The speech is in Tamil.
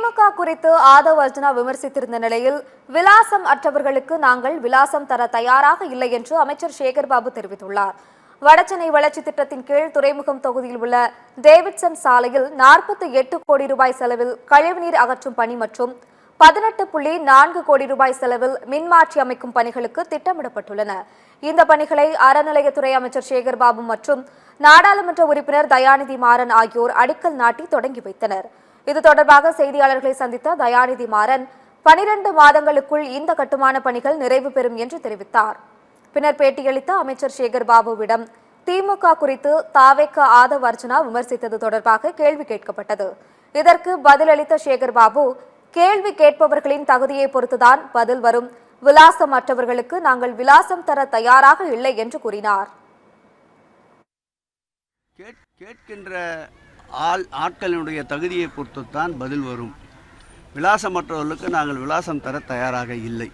திமுக குறித்து ஆதவ் அர்ஜுனா விமர்சித்திருந்த நிலையில் விலாசம் அற்றவர்களுக்கு நாங்கள் விலாசம் தர தயாராக இல்லை என்று அமைச்சர் சேகர்பாபு தெரிவித்துள்ளார். வடசென்னை வளர்ச்சி திட்டத்தின் கீழ் துறைமுகம் தொகுதியில் உள்ள டேவிட்சன் சாலையில் 48 கோடி ரூபாய் செலவில் கழிவுநீர் அகற்றும் பணி மற்றும் 18.4 கோடி ரூபாய் செலவில் மின்மாற்றி அமைக்கும் பணிகளுக்கு திட்டமிடப்பட்டுள்ளன. இந்த பணிகளை அறநிலையத்துறை அமைச்சர் சேகர்பாபு மற்றும் நாடாளுமன்ற உறுப்பினர் தயாநிதி மாறன் ஆகியோர் அடிக்கல் நாட்டி தொடங்கி வைத்தனர். இது தொடர்பாக செய்தியாளர்களை சந்தித்த தயாநிதி மாறன் 12 மாதங்களுக்குள் இந்த கட்டுமான பணிகள் நிறைவு பெறும் என்று தெரிவித்தார். பின்னர் பேட்டியளித்த அமைச்சர் சேகர்பாபுவிடம் திமுக குறித்து தாவேக ஆதவ் அர்ஜுனா விமர்சித்தது தொடர்பாக கேள்வி கேட்கப்பட்டது. இதற்கு பதிலளித்த சேகர்பாபு, கேள்வி கேட்பவர்களின் தகுதியை பொறுத்துதான் பதில் வரும், விலாசம் அற்றவர்களுக்கு நாங்கள் விலாசம் தர தயாராக இல்லை என்று கூறினார். கேட்கின்ற ஆட்களினுடைய தகுதியை பொறுத்துத்தான் பதில் வரும். விலாசமற்றவர்களுக்கு நாங்கள் விலாசம் தர தயாராக இல்லை.